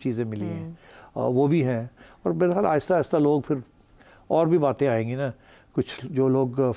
चीज़ें मिली हैं वो भी हैं। और बहरहाल आहिस्ता आहिस्ता लोग फिर और भी बातें आएंगी ना, कुछ जो लोग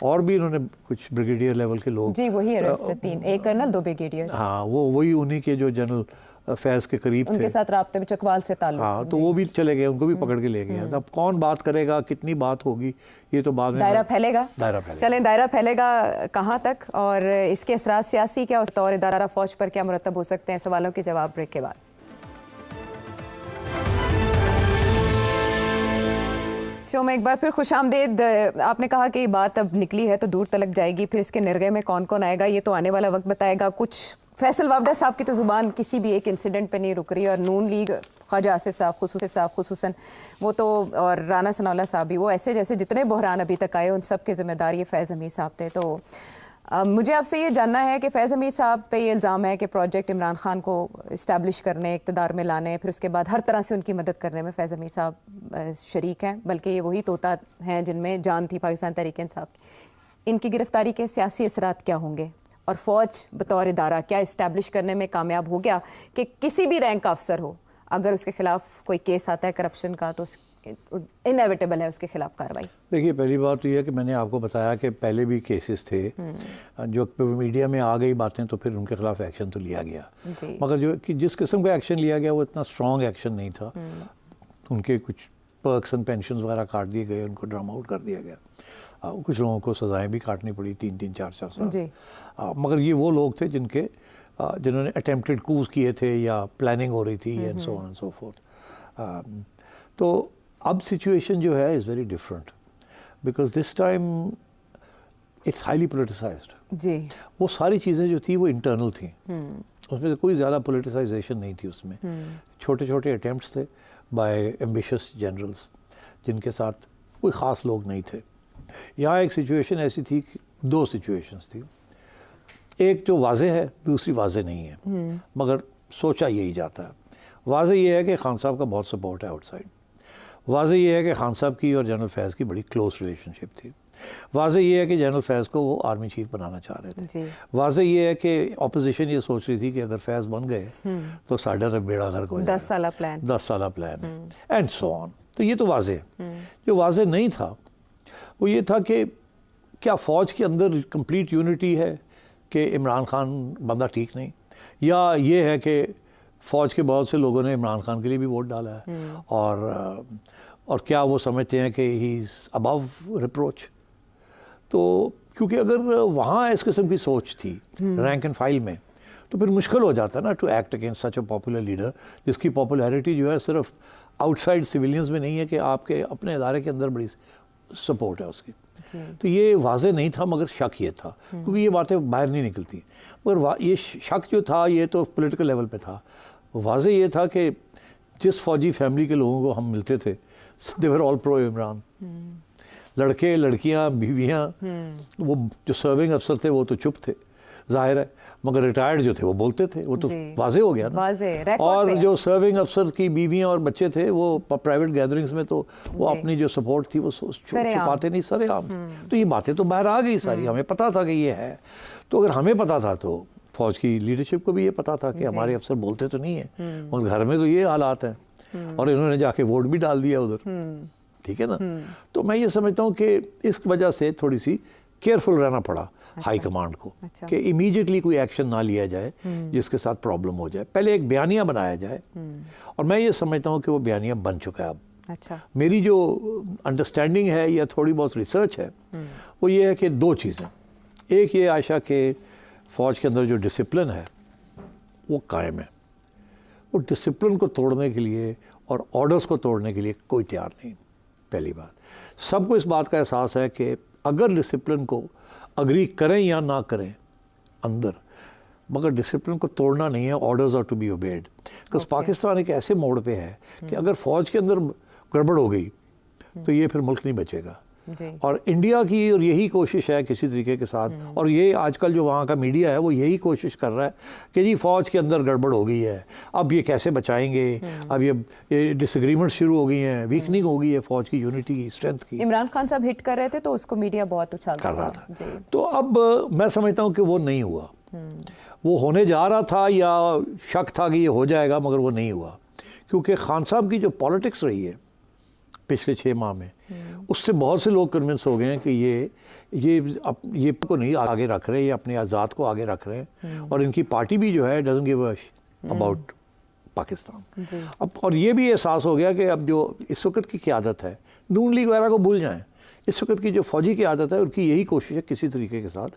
और भी इन्होंने कुछ ब्रिगेडियर लेवल के लोग जी वही अरेस्ट 3, एक कर्नल 2 ब्रिगेडियर्स। हाँ वो वही उन्हीं के जो जनरल फैज के करीब उनके थे, साथ राब्ते में चकवाल से ताल्लुक। हाँ तो वो भी चले गए, उनको भी पकड़ के ले गए। अब कौन बात करेगा, कितनी बात होगी, ये तो बाद में दायरा फैलेगा। चलें दायरा फैलेगा कहाँ तक और इसके असरात सियासी क्या और इदारा फौज पर क्या मुरतब हो सकते हैं, सवालों के जवाब ब्रेक के बाद। शो में एक बार फिर खुशामदीद। आपने कहा कि बात अब निकली है तो दूर तलक जाएगी, फिर इसके निर्गे में कौन कौन आएगा ये तो आने वाला वक्त बताएगा। कुछ फैसल वावडा साहब की तो ज़ुबान किसी भी एक इंसिडेंट पे नहीं रुक रही और नून लीग ख्वाजा आसिफ साहब खुसूसन वो तो और राना सनाउल्लाह साहब भी, वो ऐसे जैसे जितने बहरान अभी तक आए उन सब के ज़िम्मेदार ये फैज़ हमीद साहब थे। तो मुझे आपसे ये जानना है कि फैज़ हमीद साहब पे ये इल्ज़ाम है कि प्रोजेक्ट इमरान खान को इस्टेब्लिश करने, इक़्तिदार में लाने, फिर उसके बाद हर तरह से उनकी मदद करने में फैज़ हमीद साहब शरीक हैं, बल्कि ये वही तोता हैं जिनमें जान थी पाकिस्तान तहरीक इंसाफ की। इनकी गिरफ्तारी के सियासी असरात क्या होंगे और फ़ौज बतौर इदारा क्या इस्टेब्लिश करने में कामयाब हो गया कि किसी भी रैंक का अफसर हो, अगर उसके खिलाफ कोई केस आता है करप्शन का तो इनएविटेबल है उसके खिलाफ कार्रवाई? देखिए पहली बात तो यह है कि मैंने आपको बताया कि पहले भी केसेस थे जो मीडिया में आ गई बातें तो फिर उनके खिलाफ एक्शन तो लिया गया, मगर जो कि जिस किस्म का एक्शन लिया गया वो इतना स्ट्रॉन्ग एक्शन नहीं था। उनके कुछ पर्क्स एंड पेंशन वगैरह काट दिए गए, उनको ड्राम आउट कर दिया गया। कुछ लोगों को सज़ाएं भी काटनी पड़ी 3-3, 4-4 साल। मगर ये वो लोग थे जिन्होंने अटेम्प्टेड कूज किए थे या प्लानिंग हो रही थी and so on and so forth. तो अब सिचुएशन जो है is very different because this time it's highly politicised. जी वो सारी चीज़ें जो थी वो इंटरनल थी, उसमें कोई ज़्यादा पोलिटिसाइजेशन नहीं थी उसमें। छोटे छोटे अटेम्प्ट्स थे बाय एम्बिशियस जनरल्स जिनके साथ कोई ख़ास लोग नहीं थे। यहाँ एक सिचुएशन ऐसी थी कि 2 सिचुएशंस थी, एक जो वाज़े है, दूसरी वाज़े नहीं है, मगर सोचा यही जाता है। वाज़े ये है कि खान साहब का बहुत सपोर्ट है आउटसाइड, वाज़े ये है कि खान साहब की और जनरल फैज़ की बड़ी क्लोज रिलेशनशिप थी, वाज़े ये है कि जनरल फैज़ को वो आर्मी चीफ बनाना चाह रहे थे, वाज़े ये है कि ऑपोजिशन ये सोच रही थी कि अगर फैज़ बन गए तो साढ़े तो बेड़ा गर्क हो जाएगा, 10 साल प्लान है एंड सो ऑन। तो ये तो वाज़े है। जो वाज़े नहीं था वो ये था कि क्या फ़ौज के अंदर कंप्लीट यूनिटी है कि इमरान खान बंदा ठीक नहीं, या ये है कि फ़ौज के बहुत से लोगों ने इमरान खान के लिए भी वोट डाला है और क्या वो समझते हैं कि ही इज़ अबव रिप्रोच। तो क्योंकि अगर वहाँ इस किस्म की सोच थी रैंक एंड फाइल में तो फिर मुश्किल हो जाता है ना to act against such a popular leader जिसकी पॉपुलैरिटी जो है सिर्फ आउटसाइड सिविलियंस में नहीं है कि आपके अपने इदारे के अंदर बड़ी सपोर्ट है उसकी। तो ये वाज़े नहीं था मगर शक ये था क्योंकि ये बातें बाहर नहीं निकलती, मगर ये शक जो था ये तो पॉलिटिकल लेवल पे था। वाज़े ये था कि जिस फौजी फैमिली के लोगों को हम मिलते थे दे वर ऑल प्रो इमरान, लड़के लड़कियां बीवियां, वो जो सर्विंग अफसर थे वो तो चुप थे जाहिर है, मगर रिटायर्ड जो थे वो बोलते थे, वो तो वाज़े हो गया ना। और जो सर्विंग अफसर की बीवियां और बच्चे थे वो प्राइवेट गैदरिंग्स में तो वो अपनी जो सपोर्ट थी वो छुपाते नहीं, सरेआम। तो ये बातें तो बाहर आ गई सारी, हमें पता था कि ये है। तो अगर हमें पता था तो फौज की लीडरशिप को भी ये पता था कि हमारे अफसर बोलते तो नहीं है मगर घर में तो ये हालात हैं और इन्होंने जाके वोट भी डाल दिया उधर, ठीक है ना। तो मैं ये समझता हूँ कि इस वजह से थोड़ी सी केयरफुल रहना पड़ा हाई कमांड को कि इमीडिएटली कोई एक्शन ना लिया जाए जिसके साथ प्रॉब्लम हो जाए, पहले एक बयानिया बनाया जाए। और मैं ये समझता हूँ कि वो बयानिया बन चुका है अब। मेरी जो अंडरस्टैंडिंग है या थोड़ी बहुत रिसर्च है वो ये है कि 2 चीज़ें, एक ये आशा के फ़ौज के अंदर जो डिसिप्लिन है वो कायम है, वो डिसिप्लिन को तोड़ने के लिए और ऑर्डर्स को तोड़ने के लिए कोई तैयार नहीं। पहली बात, सबको इस बात का एहसास है कि अगर डिसिप्लिन को अग्री करें या ना करें अंदर, मगर डिसिप्लिन को तोड़ना नहीं है, orders are to be obeyed. Because Pakistan एक ऐसे मोड़ पे है कि अगर फ़ौज के अंदर गड़बड़ हो गई तो ये फिर मुल्क नहीं बचेगा। और इंडिया की और यही कोशिश है किसी तरीके के साथ, और ये आजकल जो वहाँ का मीडिया है वो यही कोशिश कर रहा है कि जी फ़ौज के अंदर गड़बड़ हो गई है, अब ये कैसे बचाएंगे, अब ये डिसएग्रीमेंट शुरू हो गई हैं, वीकनिंग हो गई है फ़ौज की यूनिटी की, स्ट्रेंथ की। इमरान खान साहब हिट कर रहे थे तो उसको मीडिया बहुत उछाल कर रहा था। तो अब मैं समझता हूँ कि वो नहीं हुआ, वो होने जा रहा था या शक था कि ये हो जाएगा मगर वो नहीं हुआ, क्योंकि खान साहब की जो पॉलिटिक्स रही है पिछले 6 माह में, उससे बहुत से लोग कन्विंस हो गए हैं कि ये को नहीं आगे रख रहे, ये अपने आज़ाद को आगे रख रहे हैं, और इनकी पार्टी भी जो है doesn't give a about Pakistan. अब और ये भी एहसास हो गया कि अब जो इस वक्त की क़यादत है, नून लीग वगैरह को भूल जाएं, इस वक्त की जो फ़ौजी क़यादत है उनकी यही कोशिश है किसी तरीके के साथ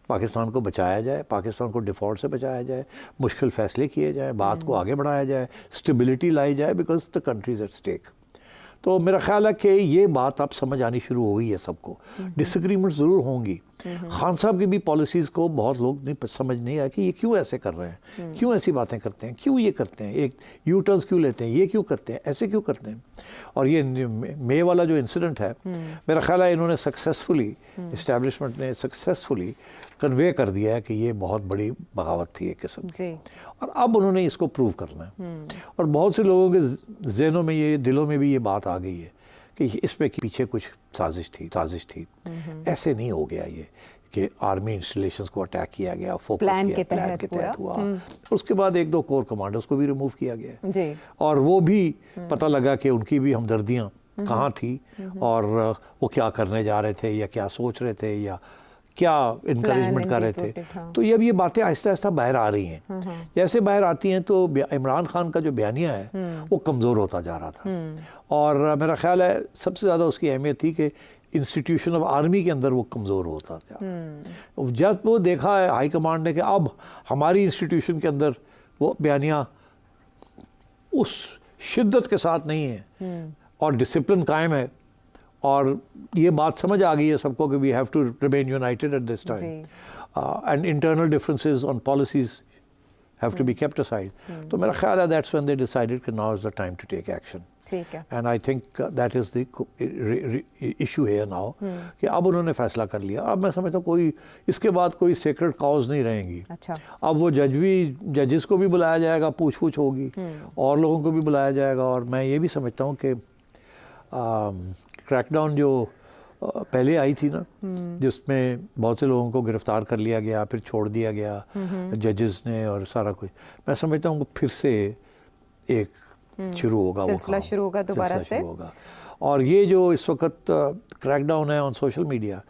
पाकिस्तान को बचाया जाए, पाकिस्तान को डिफ़ॉल्ट से बचाया जाए, मुश्किल फ़ैसले किए जाए, बात को आगे बढ़ाया जाए, स्टेबिलिटी लाई जाए, because the country is at stake. तो मेरा ख्याल है कि ये बात अब समझ आनी शुरू हो गई है सबको। डिसएग्रीमेंट ज़रूर होंगी। खान साहब की भी पॉलिसीज़ को बहुत लोग नहीं समझ नहीं आया कि ये क्यों ऐसे कर रहे हैं, क्यों ऐसी बातें करते हैं, क्यों ये करते हैं, एक यू टर्न्स क्यों लेते हैं, ये क्यों करते हैं, ऐसे क्यों करते हैं। और ये मे वाला जो इंसिडेंट है, मेरा ख्याल है इन्होंने सक्सेसफुली, इस्टेब्लिशमेंट ने सक्सेसफुली कन्वे कर दिया है कि ये बहुत बड़ी बगावत थी एक किस्म की, और अब उन्होंने इसको प्रूव करना है। और बहुत से लोगों के ज़हनों में, ये दिलों में भी ये बात आ गई है कि इसमें पीछे कुछ साजिश थी। ऐसे नहीं हो गया ये कि आर्मी इंस्टॉलेशंस को अटैक किया गया, फोकस प्लान किया, के प्लान के तहत तहत हुआ। उसके बाद 1-2 कोर कमांडर्स को भी रिमूव किया गया जी। और वो भी पता लगा कि उनकी भी हमदर्दियाँ कहाँ थी, और वो क्या करने जा रहे थे, या क्या सोच रहे थे, या क्या इनकरेजमेंट कर रहे थे। तो ये अब ये बातें आहिस्ता आहिस्ता बाहर आ रही हैं। जैसे बाहर आती हैं तो इमरान खान का जो बयानिया है वो कमज़ोर होता जा रहा था, और मेरा ख्याल है सबसे ज़्यादा उसकी अहमियत थी कि इंस्टीट्यूशन ऑफ आर्मी के अंदर वो कमज़ोर होता था। जब वो देखा है हाई कमांड ने कि अब हमारी इंस्टीट्यूशन के अंदर वो बयानिया उस शिद्दत के साथ नहीं है और डिसिप्लिन कायम है, और ये बात समझ आ गई है सबको कि we have to remain united at this time, and internal differences on policies have to be kept aside. तो मेरा ख्याल है दैट्स व्हेन दे डिसाइडेड कि now is the time to take action. ठीक है। And I think that is the issue है now कि अब उन्होंने फैसला कर लिया। अब मैं समझता हूँ कोई इसके बाद कोई सेक्रेट कॉज नहीं रहेंगी। अच्छा। अब वो जजेस को भी बुलाया जाएगा, पूछ होगी, और लोगों को भी बुलाया जाएगा। और मैं ये भी समझता हूँ कि क्रैकडाउन जो पहले आई थी ना, जिसमें बहुत से लोगों को गिरफ्तार कर लिया गया, फिर छोड़ दिया गया जजेस ने और सारा कुछ, मैं समझता हूँ फिर से एक शुरू होगा, सिलसिला शुरू होगा दोबारा से होगा। और ये जो इस वक्त क्रैकडाउन है ऑन सोशल मीडिया,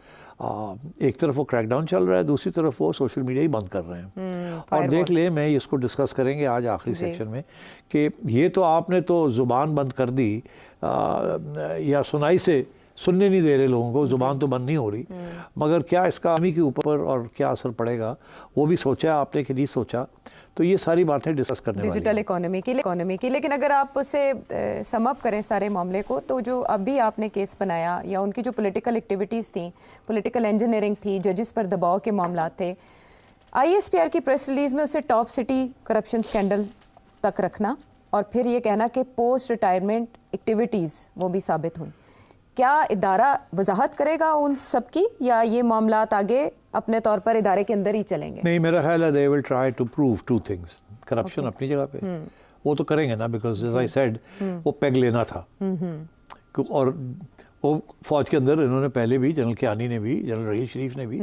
एक तरफ वो क्रैकडाउन चल रहा है, दूसरी तरफ वो सोशल मीडिया ही बंद कर रहे हैं। और देख ले, मैं इसको डिस्कस करेंगे आज आखिरी सेक्शन में कि ये तो आपने तो ज़ुबान बंद कर दी, या सुनाई से सुनने नहीं दे रहे लोगों को, ज़ुबान तो बंद नहीं हो रही, मगर क्या इसका आर्मी के ऊपर और क्या असर पड़ेगा वो भी सोचा आपने कि नहीं सोचा। तो ये सारी बातें डिस्कस करने वाली डिजिटल इकोनॉमी की। लेकिन अगर आप उसे सम अप करें सारे मामले को, तो जो अभी आपने केस बनाया या उनकी जो पॉलिटिकल एक्टिविटीज़ थी, पॉलिटिकल इंजीनियरिंग थी, जजेस पर दबाव के मामला थे, ISPR की प्रेस रिलीज़ में उसे टॉप सिटी करप्शन स्कैंडल तक रखना, और फिर ये कहना कि पोस्ट रिटायरमेंट एक्टिविटीज़ वो भी साबित हुई। क्या इदारा वजाहत करेगा उन सब की, या ये मामलात आगे अपने तौर पर इदारे के अंदर ही चलेंगे? नहीं, मेरा ख्याल है they will try to prove 2 things. Corruption अपनी जगह पे वो तो करेंगे ना, बिकॉज एज आई सेड वो पेग लेना था, और वो फौज के अंदर इन्होंने पहले भी, जनरल कियानी ने भी, जनरल रहीस शरीफ ने भी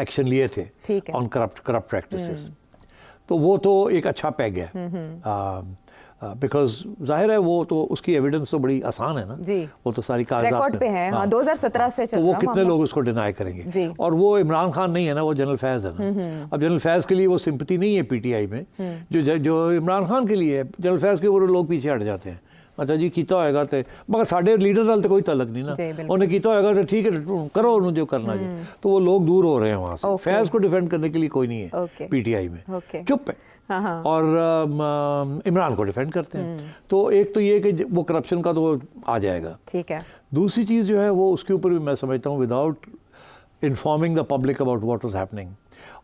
एक्शन लिए थे ऑन करप्ट प्रैक्टिसेस। तो वो तो एक अच्छा पेग है, बिकॉज जाहिर है वो तो उसकी एविडेंस तो बड़ी आसान है ना जी। वो तो सारी रिकॉर्ड पे है, हाँ, 2017 से चल रहा है। तो वो कितने लोग उसको डिनाई करेंगे। और वो इमरान खान नहीं है ना, वो जनरल फैज़ है ना। अब जनरल फैज़ के लिए वो सिंपैथी नहीं है PTI में, जो इमरान खान के लिए है। जनरल फैज़ के वो लोग पीछे हट जाते हैं, अच्छा जी किया होएगा तो, मगर साढ़े लीडर नाल तो कोई तलक नहीं ना, उन्हें किया होएगा तो ठीक है करो उन्होंने जो करना जी। तो वो लोग दूर हो रहे हैं वहाँ से। फैज़ को डिफेंड करने के लिए कोई नहीं है PTI में, चुप है। और इमरान को डिफेंड करते हैं। तो एक तो ये कि वो करप्शन का तो आ जाएगा, ठीक है। दूसरी चीज़ जो है वो उसके ऊपर भी मैं समझता हूँ without informing the public about what was happening,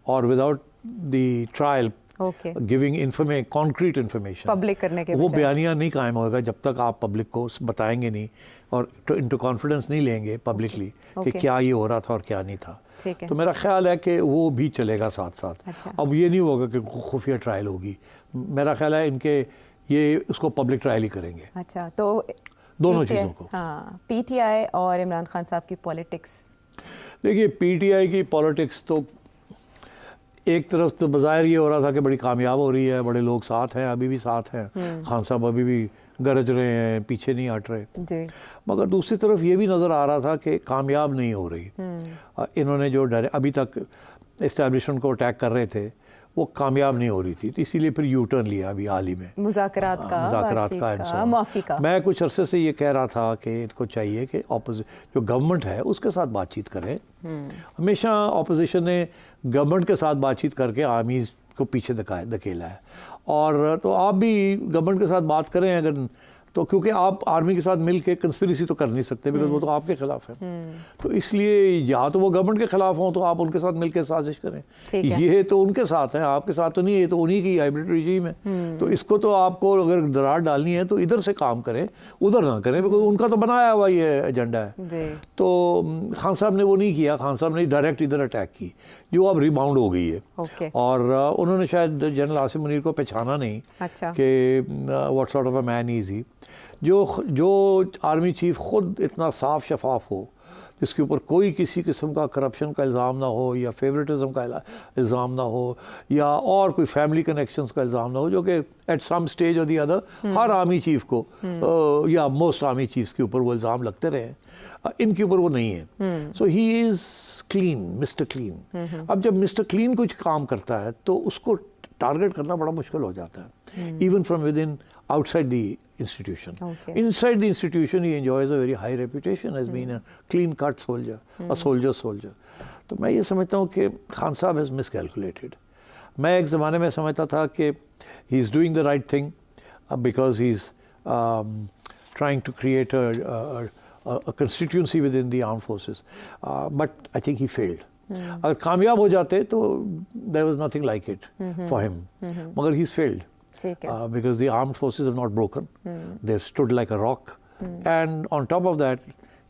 और without the trial giving concrete information public करने के, वो बयानिया नहीं कायम होगा जब तक आप पब्लिक को बताएंगे नहीं और इनटू कॉन्फिडेंस नहीं लेंगे पब्लिकली कि क्या ये हो रहा था और क्या नहीं था। तो मेरा ख्याल है कि वो भी चलेगा साथ साथ। अच्छा। अब ये नहीं होगा कि खुफिया ट्रायल होगी, मेरा ख्याल है इनके ये उसको पब्लिक ट्रायल ही करेंगे। अच्छा, तो दोनों चीज़ों को। हाँ, PTI और इमरान खान साहब की पॉलिटिक्स, देखिए PTI की पॉलिटिक्स तो एक तरफ तो बाज़ाहिर ये हो रहा था कि बड़ी कामयाब हो रही है, बड़े लोग साथ हैं, अभी भी साथ हैं, खान साहब अभी भी गरज रहे हैं, पीछे नहीं हट रहे जी। मगर दूसरी तरफ ये भी नज़र आ रहा था कि कामयाब नहीं हो रही। इन्होंने जो अभी तक इस्टेब्लिशमेंट को अटैक कर रहे थे वो कामयाब नहीं हो रही थी, तो इसीलिए फिर यू टर्न लिया अभी हाल ही में मुज़ाकरात का, माफ़ी का। मैं कुछ अरसे से ये कह रहा था कि इनको चाहिए कि जो गवर्नमेंट है उसके साथ बातचीत करें। हमेशा ऑपोजिशन ने गवर्नमेंट के साथ बातचीत करके आर्मी को पीछे धकेला है, और तो आप भी गवर्नमेंट के साथ बात करें अगर, तो क्योंकि आप आर्मी के साथ मिल के कंस्पिरेसी तो कर नहीं सकते, बिकॉज वो तो आपके खिलाफ है। तो इसलिए या तो वो गवर्नमेंट के खिलाफ हों तो आप उनके साथ मिल के साजिश करें। ये तो उनके साथ है, आपके साथ तो नहीं है, ये तो उन्हीं की हाइब्रिड रिजीम है। तो इसको तो आपको अगर दरार डालनी है तो इधर से काम करें, उधर ना करें, बिकॉज उनका तो बनाया हुआ ये एजेंडा है। तो खान साहब ने वो नहीं किया, खान साहब ने डायरेक्ट इधर अटैक की, जो अब रिबाउंड हो गई है। और उन्होंने शायद जनरल आसिम मुनीर को पहचाना नहीं कि what sort of a man is he. जो आर्मी चीफ खुद इतना साफ शफाफ हो, जिसके ऊपर कोई किसी किस्म का करप्शन का इल्ज़ाम ना हो, या फेवरेटिज्म का इल्ज़ाम ना हो, या और कोई फैमिली कनेक्शंस का इल्ज़ाम ना हो, जो कि एट सम स्टेज और the other her army chief को या मोस्ट आर्मी चीफ्स के ऊपर वो इल्ज़ाम लगते रहे, इनके ऊपर वो नहीं है। So he is clean, mister clean. अब जब मिस्टर क्लीन कुछ काम करता है तो उसको टारगेट करना बड़ा मुश्किल हो जाता है, even from with in outside the institution. Inside the institution he enjoys a very high reputation as being a clean cut soldier, a soldier. तो मैं ये समझता हूँ कि खान साहब has miscalculated. मैं एक ज़माने में समझता था कि he is doing the right thing because he is trying to create a constituency within the armed forces, but I think he failed. अगर कामयाब हो जाते तो there was nothing like it for him, मगर he's failed. Because the armed forces have not broken, they've stood like a rock, and on top of that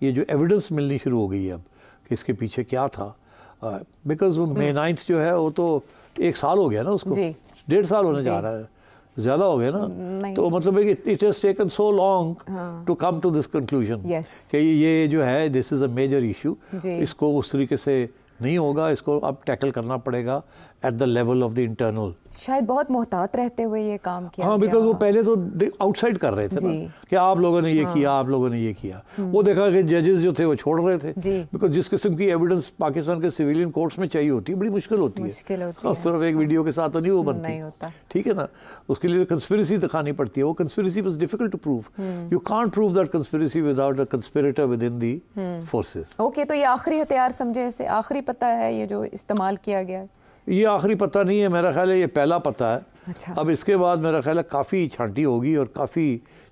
ये जो evidence मिलनी शुरू हो गई है अब कि इसके पीछे क्या था, because वो May 9th जो है वो तो 1 साल हो गया ना उसको, 1.5 साल होने जा रहा है, ज़्यादा हो गया ना। तो मतलब है कि it has taken so long to come to this conclusion कि ये जो है this is a major issue, इसको उस तरीके से नहीं होगा, इसको अब टैकल करना पड़ेगा at the level of the internal. शायद बहुत मोहतात रहते हुए ये काम किया। हाँ, बिकॉज वो पहले तो आउटसाइड कर रहे थे ना कि आप लोगों ने ये किया, आप लोगों ने ये किया। वो देखा कि जजेस जो थे वो छोड़ रहे थे, बिकॉज जिस किस्म की एविडेंस पाकिस्तान के सिविलियन कोर्ट्स में चाहिए होती है, बड़ी मुश्किल होती है। सिर्फ एक वीडियो के साथ तो नहीं वो बनती, ठीक है ना। उसके लिए कंस्पिरेसी दिखानी पड़ती है, वो conspiracy was difficult to prove. You can't prove that conspiracy without a conspirator within the forces. Okay, तो ये आखिरी हथियार समझे, ऐसे आखिरी पता है ये जो इस्तेमाल किया गया है? ये आखिरी पता नहीं है, मेरा ख्याल है ये पहला पता है। अच्छा। अब इसके बाद मेरा ख्याल है काफ़ी छांटी होगी और काफ़ी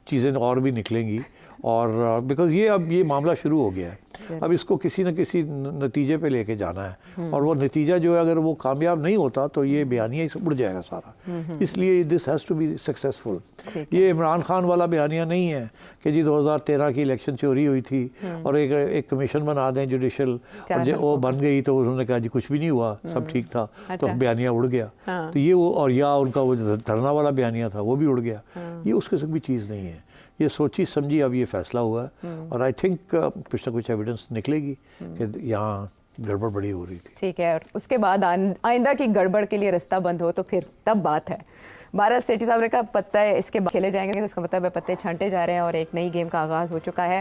चीज़ें और भी निकलेंगी, और बिकॉज ये अब ये मामला शुरू हो गया है, अब इसको किसी न किसी नतीजे पे लेके जाना है, और वो नतीजा जो है अगर वो कामयाब नहीं होता तो ये बयानिया ही उड़ जाएगा सारा। इसलिए this has to be successful. ये इमरान खान वाला बयानिया नहीं है कि जी 2013 की इलेक्शन चोरी हुई थी और एक कमीशन बना दें जुडिशल, और वो बन गई तो उन्होंने कहा जी कुछ भी नहीं हुआ, सब ठीक था, तो बयानिया उड़ गया। तो ये वो, और या उनका वो धरना वाला बयानिया था वो भी उड़ गया। ये उस किस्म की चीज़ नहीं है, ये सोची समझी अब ये फैसला हुआ है, और आई थिंक कुछ ना कुछ एविडेंस निकलेगी कि यहाँ गड़बड़ बड़ी हो रही थी। ठीक है, और उसके बाद आइंदा की गड़बड़ के लिए रास्ता बंद हो तो फिर तब बात है। भारत सेठी साहब ने कहा पत्ता है इसके खेले जाएंगे, तो उसका मतलब है पत्ते छांटे जा रहे हैं और एक नई गेम का आगाज़ हो चुका है।